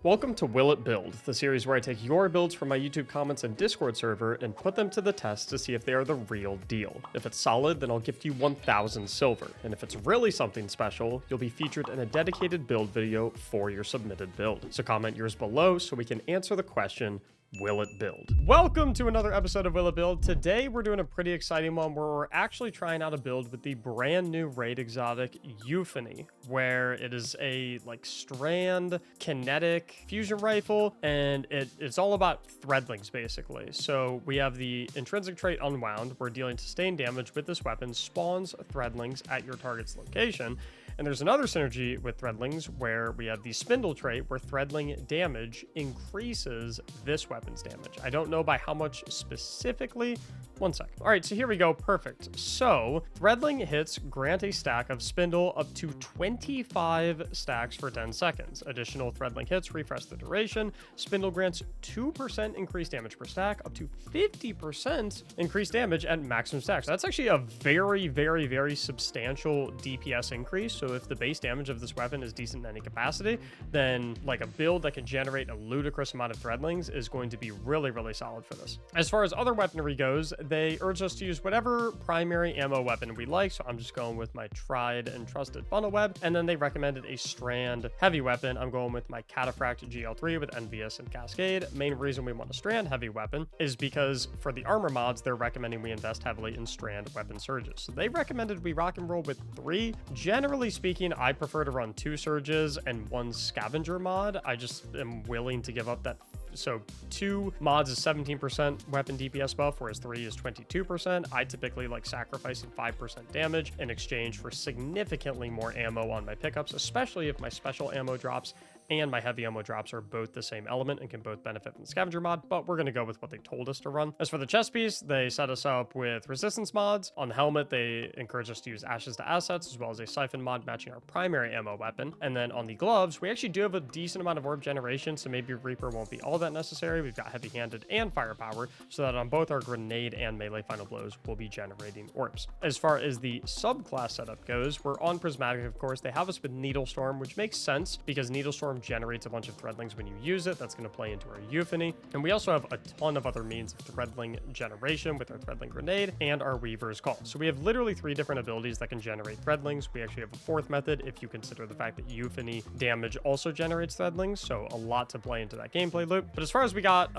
Welcome to Will It Build, the series where I take your builds from my YouTube comments and Discord server and put them to the test to see if they are the real deal. If it's solid, then I'll gift you 1,000 silver, and if it's really something special, you'll be featured in a dedicated build video for your submitted build. So comment yours below so we can answer the question, will it build? Welcome to another episode of Will It Build. Today we're doing a pretty exciting one where we're actually trying out a build with the brand new raid exotic Euphony, where it is a strand kinetic fusion rifle, and it's all about threadlings basically. So we have the intrinsic trait Unwound, where dealing sustained damage with this weapon spawns threadlings at your target's location. And there's another synergy with Threadlings where we have the Spindle trait where Threadling damage increases this weapon's damage. I don't know by how much specifically. One sec. All right, so here we go. Perfect. So Threadling hits grant a stack of Spindle up to 25 stacks for 10 seconds. Additional Threadling hits refresh the duration. Spindle grants 2% increased damage per stack, up to 50% increased damage at maximum stacks. That's actually a very, very, very substantial DPS increase. So if the base damage of this weapon is decent in any capacity, then like a build that can generate a ludicrous amount of Threadlings is going to be really, really solid for this. As far as other weaponry goes, they urge us to use whatever primary ammo weapon we like. So I'm just going with my tried and trusted funnel web. And then they recommended a strand heavy weapon. I'm going with my Cataphract GL3 with Envious and Cascade. Main reason we want a strand heavy weapon is because for the armor mods, they're recommending we invest heavily in strand weapon surges. So they recommended we rock and roll with 3. Generally speaking, I prefer to run 2 surges and 1 scavenger mod. I just am willing to give up that. So 2 mods is 17% weapon DPS buff, whereas 3 is 22%. I typically like sacrificing 5% damage in exchange for significantly more ammo on my pickups, especially if my special ammo drops and my heavy ammo drops are both the same element and can both benefit from the scavenger mod, but we're going to go with what they told us to run. As for the chest piece, they set us up with resistance mods. On the helmet, they encourage us to use ashes to assets, as well as a siphon mod matching our primary ammo weapon. And then on the gloves, we actually do have a decent amount of orb generation, so maybe Reaper won't be all that necessary. We've got heavy-handed and firepower, so that on both our grenade and melee final blows, we'll be generating orbs. As far as the subclass setup goes, we're on Prismatic, of course. They have us with Needle Storm, which makes sense because Needle Storm generates a bunch of Threadlings when you use it. That's going to play into our Euphony. And we also have a ton of other means of Threadling generation with our Threadling Grenade and our Weaver's Call. So we have literally 3 different abilities that can generate Threadlings. We actually have a 4th method if you consider the fact that Euphony damage also generates Threadlings. So a lot to play into that gameplay loop. But as far as we got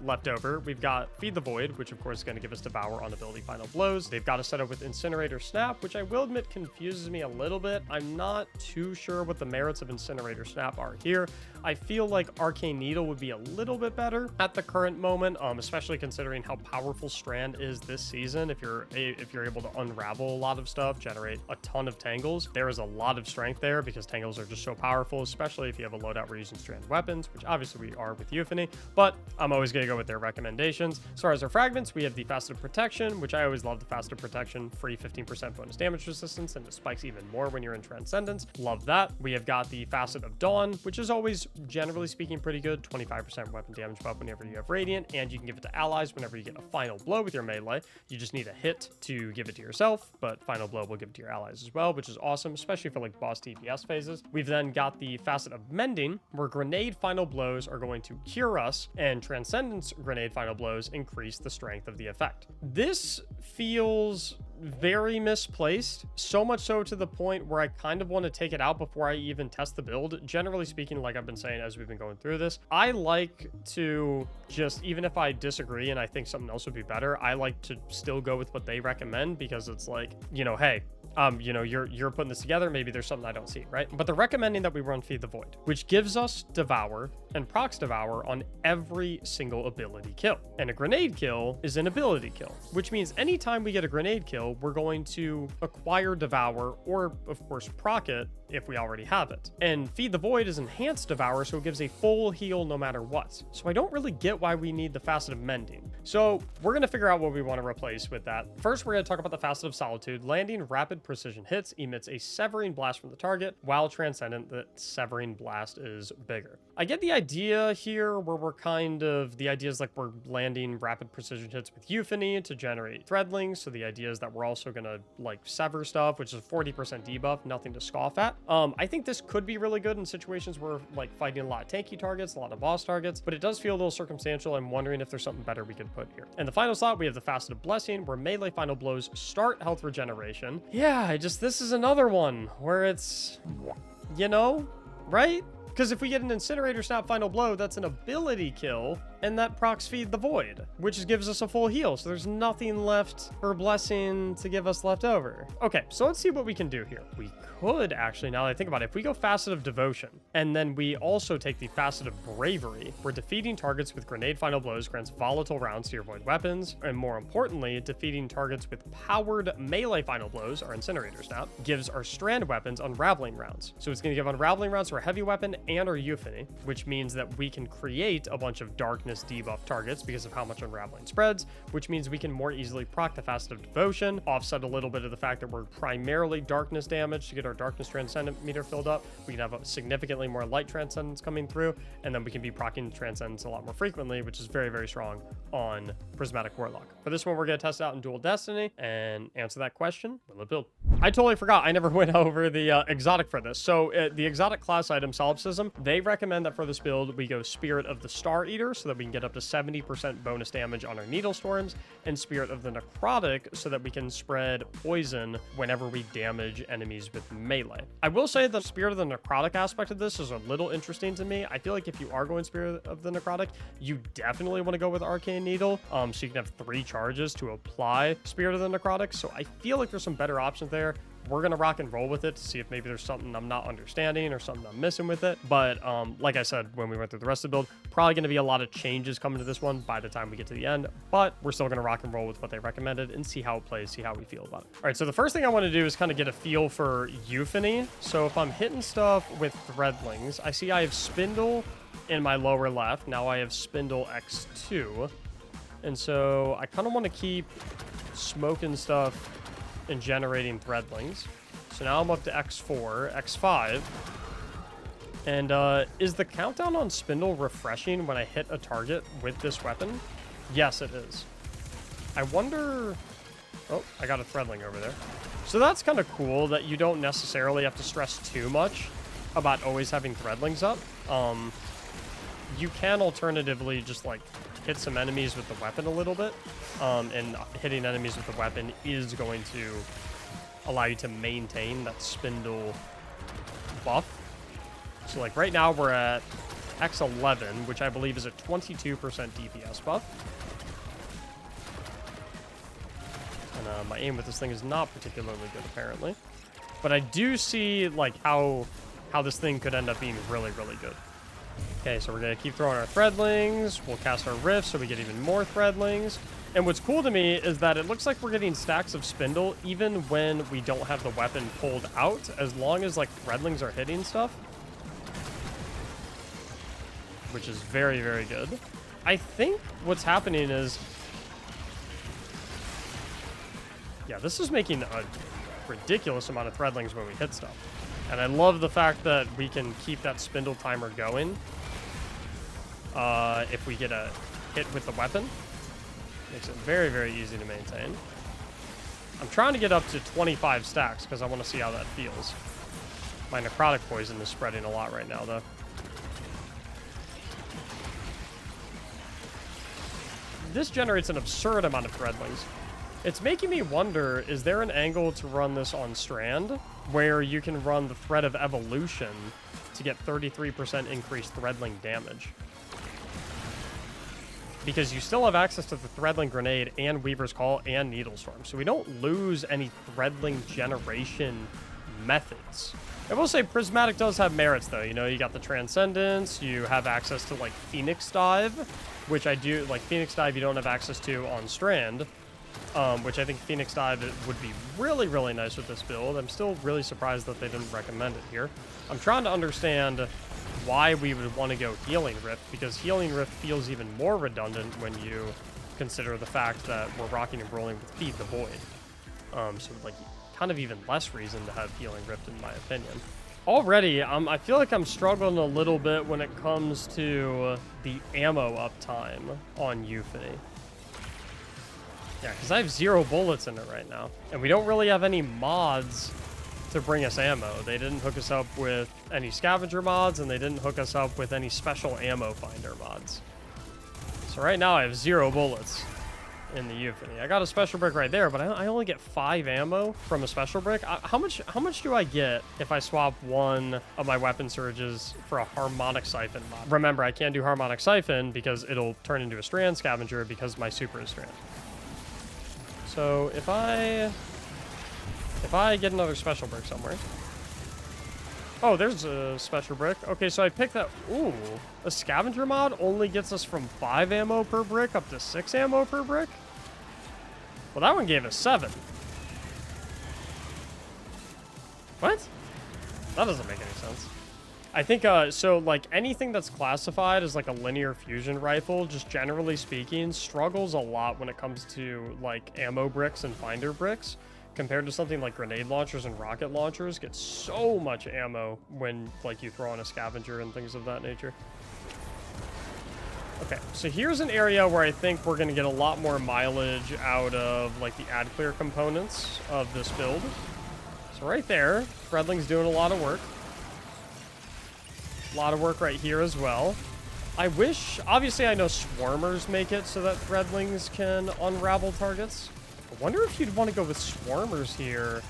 left over, we've got Feed the Void, which of course is going to give us Devour on ability final blows. They've got us set up with Incinerator Snap, which I will admit confuses me a little bit. I'm not too sure what the merits of Incinerator Snap are here. I feel like Arcane Needle would be a little bit better at the current moment, especially considering how powerful Strand is this season. If you're able to unravel a lot of stuff, generate a ton of tangles, there is a lot of strength there because tangles are just so powerful, especially if you have a loadout where you're using strand weapons, which obviously we are with Euphony, but I'm always going to go with their recommendations. As far as our fragments, we have the Faceted Protection, which I always love the Faceted Protection, free 15% bonus damage resistance, and it spikes even more when you're in Transcendence. Love that. We have got the Facet of Dawn, which is always, generally speaking, pretty good. 25% weapon damage buff whenever you have Radiant, and you can give it to allies whenever you get a final blow with your melee. You just need a hit to give it to yourself, but final blow will give it to your allies as well, which is awesome, especially for like boss DPS phases. We've then got the Facet of Mending, where grenade final blows are going to cure us, and Transcendence grenade final blows increase the strength of the effect. This feels very misplaced, so much so to the point where I kind of want to take it out before I even test the build. Generally speaking, like I've been saying as we've been going through this, I like to just, even if I disagree and I think something else would be better, I like to still go with what they recommend because it's like, hey, you're putting this together, maybe there's something I don't see, right? But they're recommending that we run Feed the Void, which gives us Devour and procs Devour on every single ability kill. And a grenade kill is an ability kill, which means anytime we get a grenade kill, we're going to acquire Devour or, of course, proc it if we already have it. And Feed the Void is enhanced Devour, so it gives a full heal no matter what. So I don't really get why we need the Facet of Mending. So we're going to figure out what we want to replace with that. First, we're going to talk about the Facet of Solitude. Landing rapid precision hits emits a severing blast from the target, while Transcendent, the severing blast is bigger. I get the idea here where we're kind of, the idea is like we're landing rapid precision hits with Euphony to generate Threadlings. So the idea is that we're also going to like sever stuff, which is 40% debuff, nothing to scoff at. I think this could be really good in situations where like fighting a lot of tanky targets, a lot of boss targets, but it does feel a little circumstantial. I'm wondering if there's something better we could put here. And the final slot, we have the Faceted Blessing, where melee final blows start health regeneration. Yeah, this is another one where it's, you know, right? Because if we get an Incinerator Snap Final Blow, that's an ability kill, and that procs Feed the Void, which gives us a full heal. So there's nothing left for Blessing to give us left over. Okay, so let's see what we can do here. We could actually, now that I think about it, if we go Facet of Devotion, and then we also take the Facet of Bravery, where defeating targets with Grenade Final Blows grants volatile rounds to your Void weapons, and more importantly, defeating targets with powered melee Final Blows, our Incinerator Snap, gives our Strand weapons Unraveling rounds. So it's going to give Unraveling rounds to our Heavy Weapon and our Euphony, which means that we can create a bunch of Darkness debuff targets because of how much Unraveling spreads, which means we can more easily proc the Facet of Devotion, offset a little bit of the fact that we're primarily Darkness damage to get our Darkness Transcendent meter filled up. We can have a significantly more Light Transcendence coming through, and then we can be proccing Transcendence a lot more frequently, which is very, very strong on Prismatic Warlock. For this one, we're going to test it out in Dual Destiny and answer that question. Will it build? I totally forgot. I never went over the exotic for this. So the exotic class item solipsism, they recommend that for this build, we go Spirit of the Star Eater so that we can get up to 70% bonus damage on our Needle Storms, and Spirit of the Necrotic so that we can spread poison whenever we damage enemies with melee. I will say the Spirit of the Necrotic aspect of this is a little interesting to me. I feel like if you are going Spirit of the Necrotic, you definitely want to go with Arcane Needle, so you can have 3 charges to apply Spirit of the Necrotic. So I feel like there's some better options there. We're going to rock and roll with it to see if maybe there's something I'm not understanding or something I'm missing with it. But like I said, when we went through the rest of the build, probably going to be a lot of changes coming to this one by the time we get to the end. But we're still going to rock and roll with what they recommended and see how it plays, see how we feel about it. All right, so the first thing I want to do is kind of get a feel for Euphony. So if I'm hitting stuff with Threadlings, I see I have Spindle in my lower left. Now I have Spindle X2. And so I kind of want to keep smoking stuff and generating Threadlings. So now I'm up to X4, X5. And is the countdown on Spindle refreshing when I hit a target with this weapon? Yes, it is. I wonder... Oh, I got a Threadling over there. So that's kind of cool that you don't necessarily have to stress too much about always having Threadlings up. You can alternatively just like hit some enemies with the weapon a little bit, and hitting enemies with the weapon is going to allow you to maintain that Spindle buff. So like right now we're at X11, which I believe is a 22% DPS buff. And my aim with this thing is not particularly good apparently, but I do see like how this thing could end up being really, really good. Okay, so we're going to keep throwing our Threadlings. We'll cast our Rift so we get even more Threadlings. And what's cool to me is that it looks like we're getting stacks of Spindle even when we don't have the weapon pulled out, as long as like Threadlings are hitting stuff. Which is very, very good. I think what's happening is... Yeah, this is making a ridiculous amount of Threadlings when we hit stuff. And I love the fact that we can keep that Spindle timer going if we get a hit with the weapon. Makes it very, very easy to maintain. I'm trying to get up to 25 stacks because I want to see how that feels. My Necrotic Poison is spreading a lot right now, though. This generates an absurd amount of Threadlings. It's making me wonder, is there an angle to run this on Strand where you can run the Thread of Evolution to get 33% increased Threadling damage? Because you still have access to the Threadling Grenade and Weaver's Call and Needle Storm, so we don't lose any Threadling generation methods. I will say Prismatic does have merits, though. You know, you got the Transcendence, you have access to, like, Phoenix Dive, which I do, like, Phoenix Dive you don't have access to on Strand, which I think Phoenix Dive would be really, really nice with this build. I'm still really surprised that they didn't recommend it here. I'm trying to understand why we would want to go Healing Rift, because Healing Rift feels even more redundant when you consider the fact that we're rocking and rolling with Feed the Void. So, like, kind of even less reason to have Healing Rift, in my opinion. Already, I feel like I'm struggling a little bit when it comes to the ammo uptime on Euphony. Yeah, because I have 0 bullets in it right now. And we don't really have any mods to bring us ammo. They didn't hook us up with any scavenger mods, and they didn't hook us up with any special ammo finder mods. So right now I have 0 bullets in the Euphony. I got a special brick right there, but I only get 5 ammo from a special brick. How much do I get if I swap one of my weapon surges for a harmonic siphon mod? Remember, I can't do harmonic siphon because it'll turn into a strand scavenger because my super is strand. So if I get another special brick somewhere. Oh, there's a special brick. Okay, so I picked that. Ooh, a scavenger mod only gets us from 5 ammo per brick up to 6 ammo per brick. Well, that one gave us 7. What? That doesn't make any sense. I think, so, like, anything that's classified as, like, a linear fusion rifle, just generally speaking, struggles a lot when it comes to, like, ammo bricks and finder bricks. Compared to something like grenade launchers and rocket launchers, get so much ammo when, like, you throw on a scavenger and things of that nature. Okay, so here's an area where I think we're going to get a lot more mileage out of, like, the ad clear components of this build. So right there, Threadling's doing a lot of work. A lot of work right here as well. I wish, obviously I know swarmers make it so that Threadlings can unravel targets. I wonder if you'd want to go with swarmers here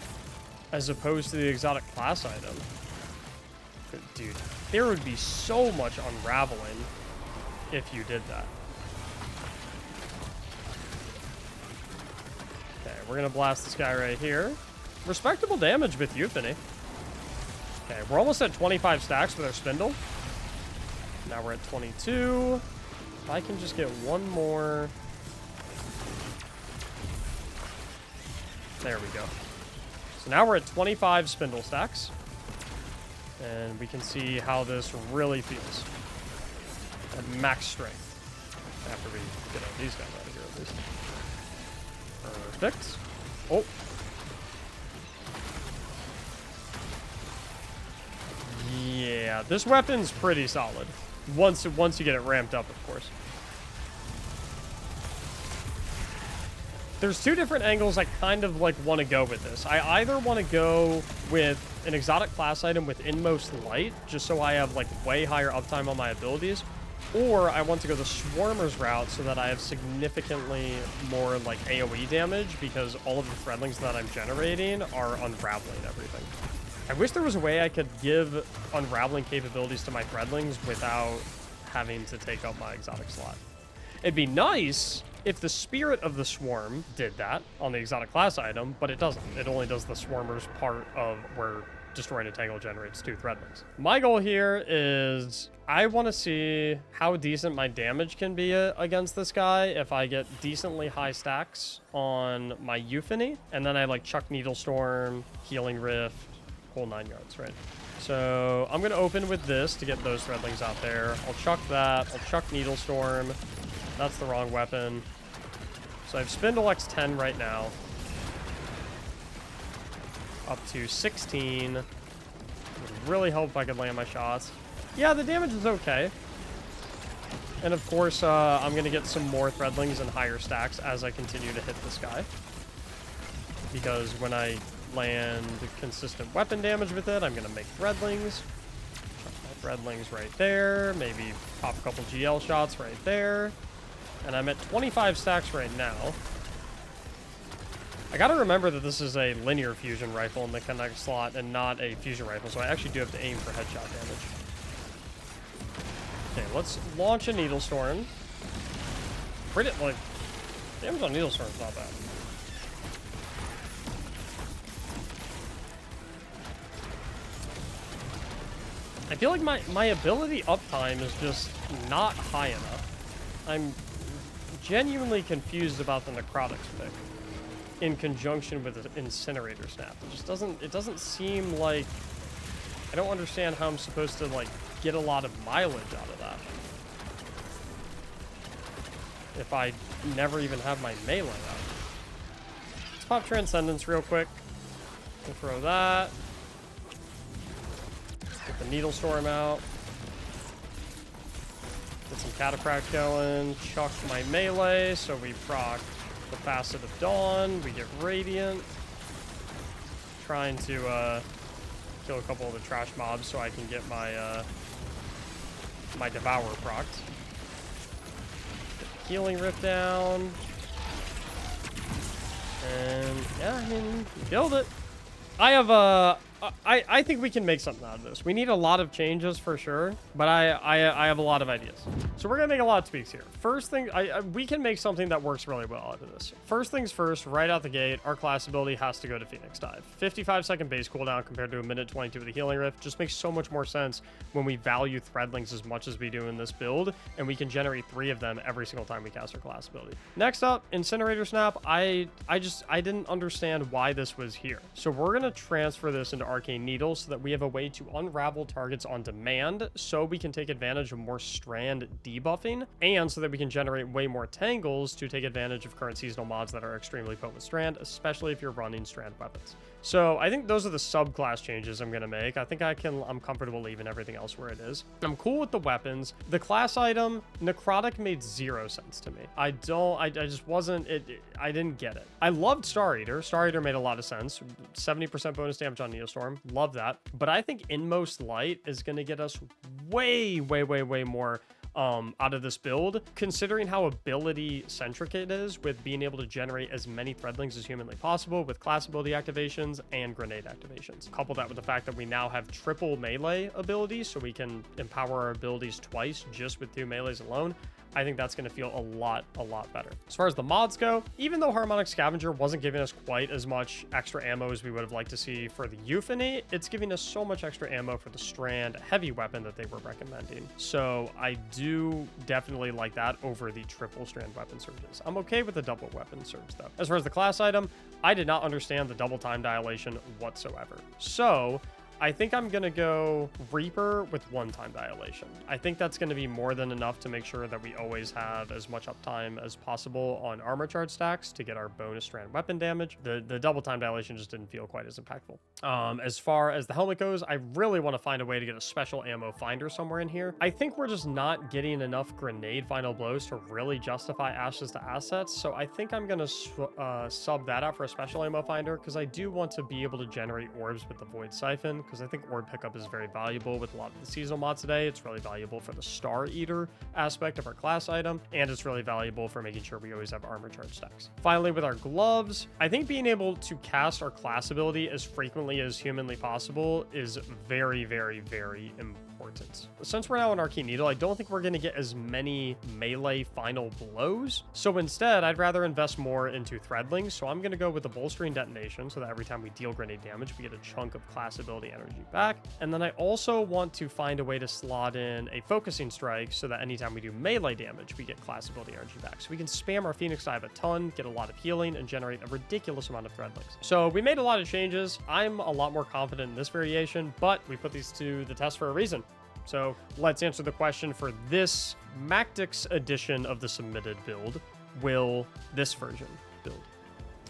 as opposed to the exotic class item. Dude, there would be so much unraveling if you did that. Okay, we're going to blast this guy right here. Respectable damage with Euphony. Okay, we're almost at 25 stacks with our spindle. Now we're at 22. If I can just get one more... There we go. So now we're at 25 spindle stacks. And we can see how this really feels. At max strength. After we get all these guys out of here at least. Perfect. Oh. Yeah, this weapon's pretty solid. Once you get it ramped up, of course. There's 2 different angles I kind of like want to go with this. I either want to go with an exotic class item with inmost light, just so I have like way higher uptime on my abilities, or I want to go the swarmers route so that I have significantly more like AoE damage because all of the threadlings that I'm generating are unraveling everything. I wish there was a way I could give unraveling capabilities to my threadlings without having to take up my exotic slot. It'd be nice if the spirit of the swarm did that on the exotic class item, but it doesn't. It only does the swarmers part of where destroying a tangle generates 2 threadlings. My goal here is I want to see how decent my damage can be against this guy if I get decently high stacks on my Euphony, and then I like chuck Needle Storm, Healing Rift, whole 9 yards, right? So I'm going to open with this to get those threadlings out there. I'll chuck that. I'll chuck Needle Storm. That's the wrong weapon. So I have Spindle X10 right now. Up to 16. Would really help if I could land my shots. Yeah, the damage is okay. And of course, I'm going to get some more threadlings and higher stacks as I continue to hit this guy. Because when I land consistent weapon damage with it, I'm going to make threadlings. Chuck my threadlings right there. Maybe pop a couple GL shots right there. And I'm at 25 stacks right now. I gotta remember that this is a linear fusion rifle in the connect slot and not a fusion rifle, so I actually do have to aim for headshot damage. Okay, let's launch a Needle Storm. Pretty, like, damage on Needle Storm is not bad. I feel like my ability uptime is just not high enough. I'm genuinely confused about the Necrotics pick in conjunction with the Incinerator Snap. It doesn't seem like, I don't understand how I'm supposed to like get a lot of mileage out of that if I never even have my melee out. Let's pop Transcendence real quick. We'll throw that. Get the Needle Storm out. Get some Cataphract going. Chuck my melee, so we proc the Facet of Dawn. We get Radiant. Trying to kill a couple of the trash mobs so I can get my my Devour procced. Get the Healing Rift down. And yeah, I mean, we killed it. I have I think we can make something out of this. We need a lot of changes for sure, but I have a lot of ideas. So we're gonna make a lot of tweaks here. First thing, we can make something that works really well out of this. First things first, right out the gate, our class ability has to go to Phoenix Dive. 55-second base cooldown compared to a minute 22 with the Healing Rift just makes so much more sense when we value Threadlings as much as we do in this build, and we can generate 3 of them every single time we cast our class ability. Next up, Incinerator Snap. I didn't understand why this was here. So we're gonna transfer this into Arcane Needle so that we have a way to unravel targets on demand, so we can take advantage of more strand debuffing, and so that we can generate way more tangles to take advantage of current seasonal mods that are extremely potent with strand, especially if you're running strand weapons. So I think those are the subclass changes I'm gonna make. I think I'm comfortable leaving everything else where it is. I'm cool with the weapons. The class item, Necrotic, made 0 sense to me. I just wasn't, I didn't get it. I loved Star Eater. Star Eater made a lot of sense. 70% bonus damage on Neostorm. Love that. But I think Inmost Light is gonna get us way more out of this build, considering how ability centric it is, with being able to generate as many Threadlings as humanly possible with class ability activations and grenade activations. Couple that with the fact that we now have triple melee abilities, so we can empower our abilities twice just with 2 melees alone. I think that's going to feel a lot better. As far as the mods go, even though Harmonic Scavenger wasn't giving us quite as much extra ammo as we would have liked to see for the Euphony, it's giving us so much extra ammo for the Strand heavy weapon that they were recommending. So I do definitely like that over the triple Strand weapon surges. I'm okay with the double weapon surge though. As far as the class item, I did not understand the double time dilation whatsoever. So I think I'm going to go Reaper with 1-time dilation. I think that's going to be more than enough to make sure that we always have as much uptime as possible on armor charge stacks to get our bonus strand weapon damage. The double time dilation just didn't feel quite as impactful. As far as the helmet goes, I really want to find a way to get a special ammo finder somewhere in here. I think we're just not getting enough grenade final blows to really justify ashes to assets. So I think I'm going to sub that out for a special ammo finder, because I do want to be able to generate orbs with the Void Siphon, because I think orb pickup is very valuable with a lot of the seasonal mods today. It's really valuable for the Star Eater aspect of our class item, and it's really valuable for making sure we always have armor charge stacks. Finally, with our gloves, I think being able to cast our class ability as frequently as humanly possible is very important. Since we're now in Arcane Needle, I don't think we're going to get as many melee final blows. So instead, I'd rather invest more into Threadlings. So I'm going to go with the Bolstering Detonation, so that every time we deal grenade damage, we get a chunk of class ability energy back. And then I also want to find a way to slot in a Focusing Strike, so that anytime we do melee damage, we get class ability energy back. So we can spam our Phoenix Dive a ton, get a lot of healing, and generate a ridiculous amount of Threadlings. So we made a lot of changes. I'm a lot more confident in this variation, but we put these to the test for a reason. So let's answer the question for this Mactics edition of the submitted build. Will this version build?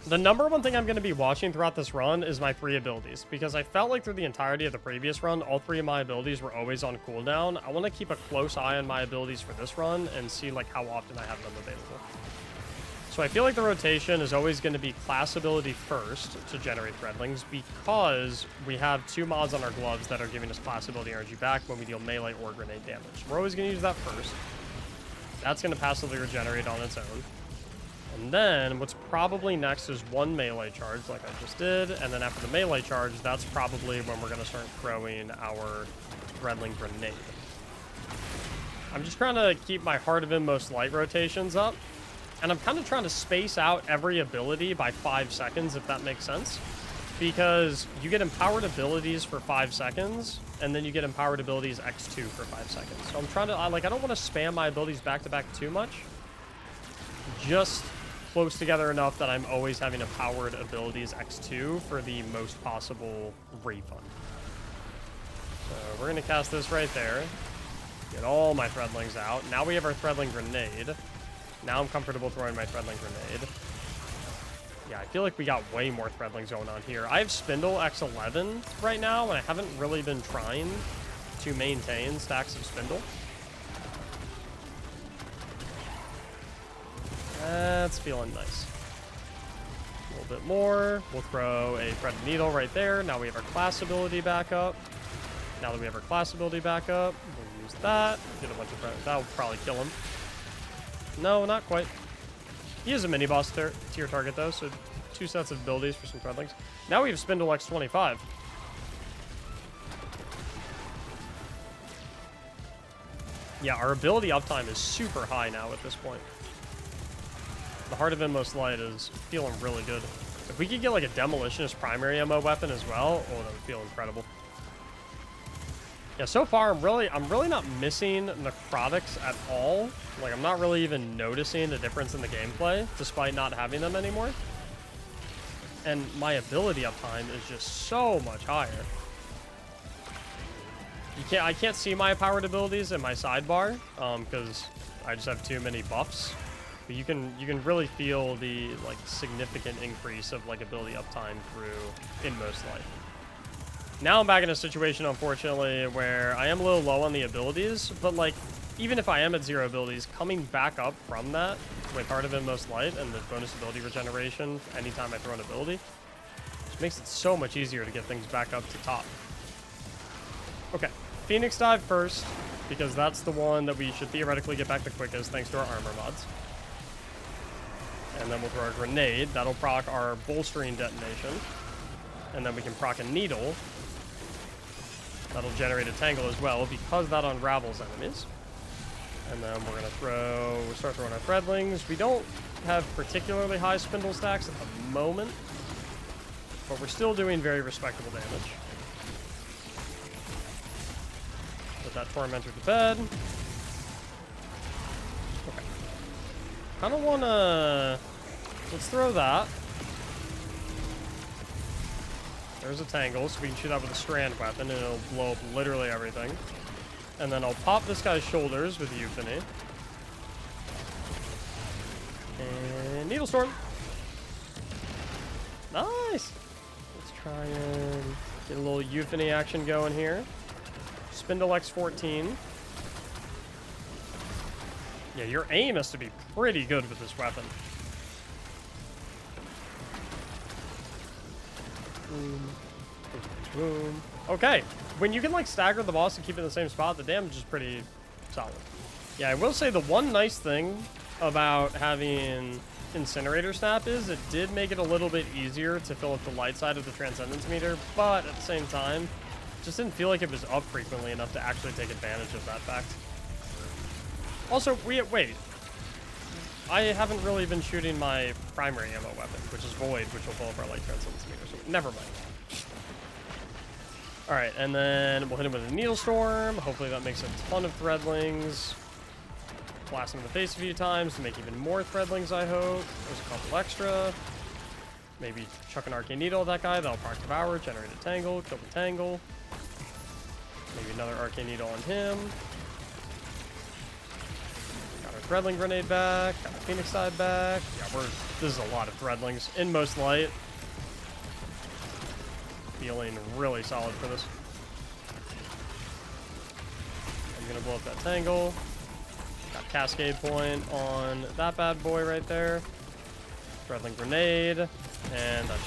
The number one thing I'm going to be watching throughout this run is my 3 abilities, because I felt like through the entirety of the previous run, all 3 of my abilities were always on cooldown. I want to keep a close eye on my abilities for this run and see like how often I have them available. So I feel like the rotation is always going to be class ability first to generate Threadlings, because we have 2 mods on our gloves that are giving us class ability energy back when we deal melee or grenade damage. We're always going to use that first. That's going to passively regenerate on its own. And then what's probably next is 1 melee charge like I just did. And then after the melee charge, that's probably when we're going to start throwing our Threadling grenade. I'm just trying to keep my Heart of Inmost Light rotations up. And I'm kind of trying to space out every ability by 5 seconds, if that makes sense. Because you get empowered abilities for 5 seconds, and then you get empowered abilities X2 for 5 seconds. So I'm trying to, I don't want to spam my abilities back to back too much. Just close together enough that I'm always having empowered abilities X2 for the most possible refund. So we're going to cast this right there. Get all my Threadlings out. Now we have our Threadling grenade. Now I'm comfortable throwing my Threadling grenade. Yeah, I feel like we got way more Threadlings going on here. I have Spindle X11 right now, and I haven't really been trying to maintain stacks of spindle. That's feeling nice. A little bit more. We'll throw a threaded needle right there. Now we have our class ability back up. Now that we have our class ability back up, we'll use that. Get a bunch of... That'll probably kill him. No, not quite. He is a mini-boss tier target, though, so 2 sets of abilities for some Threadlings. Now we have Spindle X25. Yeah, our ability uptime is super high now at this point. The Heart of Inmost Light is feeling really good. If we could get like a Demolitionist primary ammo weapon as well, oh, that would feel incredible. Yeah, so far I'm really not missing necrotics at all. Like, I'm not really even noticing the difference in the gameplay, despite not having them anymore. And my ability uptime is just so much higher. I can't see my powered abilities in my sidebar, because I just have too many buffs. But you can really feel the like significant increase of like ability uptime through Inmost Light. Now I'm back in a situation, unfortunately, where I am a little low on the abilities, but like even if I am at 0 abilities, coming back up from that with Heart of Inmost Light and the bonus ability regeneration anytime I throw an ability, just makes it so much easier to get things back up to top. Okay, Phoenix Dive first, because that's the one that we should theoretically get back the quickest thanks to our armor mods. And then we'll throw our grenade. That'll proc our bolstering detonation. And then we can proc a needle. That'll generate a tangle as well, because that unravels enemies. And then we're gonna start throwing our Threadlings. We don't have particularly high spindle stacks at the moment, but we're still doing very respectable damage. Put that Tormentor to bed. Okay. Kind of wanna... Let's throw that. There's a tangle, so we can shoot that with a strand weapon, and it'll blow up literally everything. And then I'll pop this guy's shoulders with Euphony. And Needle Storm. Nice! Let's try and get a little Euphony action going here. Spindle X14. Yeah, your aim has to be pretty good with this weapon. Boom. Boom. Okay. When you can like stagger the boss and keep it in the same spot, the damage is pretty solid. Yeah, I will say the one nice thing about having Incinerator Snap is it did make it a little bit easier to fill up the light side of the Transcendence meter, but at the same time, it just didn't feel like it was up frequently enough to actually take advantage of that fact. Also, wait. I haven't really been shooting my primary ammo weapon, which is Void, which will fill up our light Transcendence meter, so never mind. Alright, and then we'll hit him with a Needle Storm. Hopefully that makes a ton of Threadlings. Blast him in the face a few times to make even more Threadlings, I hope. There's a couple extra. Maybe chuck an Arcane Needle at that guy. That'll proc Devour, generate a Tangle, kill the Tangle. Maybe another Arcane Needle on him. Got our Threadling Grenade back. Got our Phoenix Dive back. Yeah, this is a lot of Threadlings. Inmost Light. Feeling really solid for this. I'm gonna blow up that Tangle. Got Cascade Point on that bad boy right there. Threadling Grenade. And that's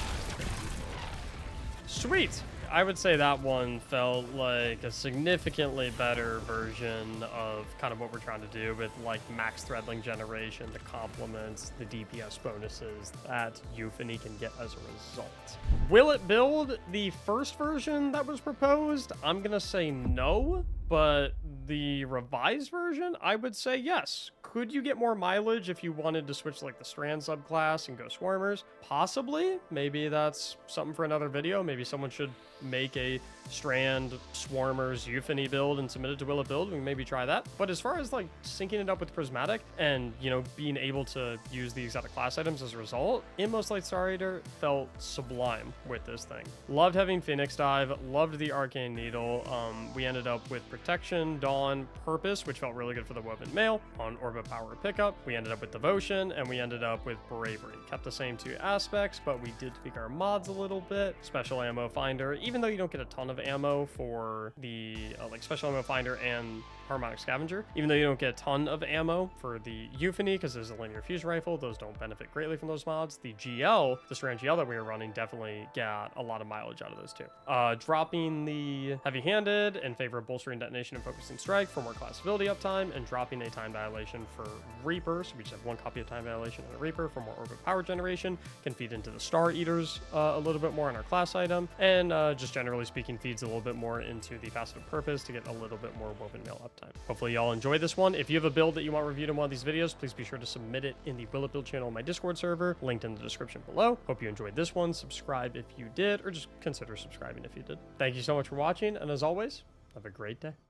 sweet! I would say that one felt like a significantly better version of kind of what we're trying to do with like max Threadling generation, the compliments, the DPS bonuses that Euphony can get as a result. Will it build the first version that was proposed? I'm gonna say no, but the revised version, I would say yes. Could you get more mileage if you wanted to switch like the Strand subclass and go Swarmers? Possibly. Maybe that's something for another video. Maybe someone should make a Strand Swarmers Euphony build and submit it to Will It Build. We can maybe try that. But as far as like syncing it up with Prismatic and, you know, being able to use the exotic class items as a result, Inmost Light Star Eater felt sublime with this thing. Loved having Phoenix Dive, loved the Arcane Needle. We ended up with Protection, Dawn, Purpose, which felt really good for the Woven Mail on Orbo overpower pickup. We ended up with devotion, and we ended up with bravery. Kept the same 2 aspects, but we did tweak our mods a little bit. Special ammo finder, even though you don't get a ton of ammo for the like special ammo finder and harmonic scavenger, even though you don't get a ton of ammo for the euphony because there's a linear fusion rifle, those don't benefit greatly from those mods. The GL, the Strand GL that we were running, definitely got a lot of mileage out of those too. Dropping the heavy-handed in favor of bolstering detonation and focusing strike for more class ability uptime, and dropping a time dilation for Reaper, so we just have 1 copy of time dilation and a Reaper for more orbit power generation, can feed into the Star Eaters a little bit more in our class item, and just generally speaking feeds a little bit more into the faceted purpose to get a little bit more woven mail uptime. Hopefully y'all enjoy this one. If you have a build that you want reviewed in one of these videos, please be sure to submit it in the Will It Build channel on my Discord server, linked in the description below. Hope you enjoyed this one. Subscribe if you did, or just consider subscribing if you did. Thank you so much for watching, and as always, have a great day.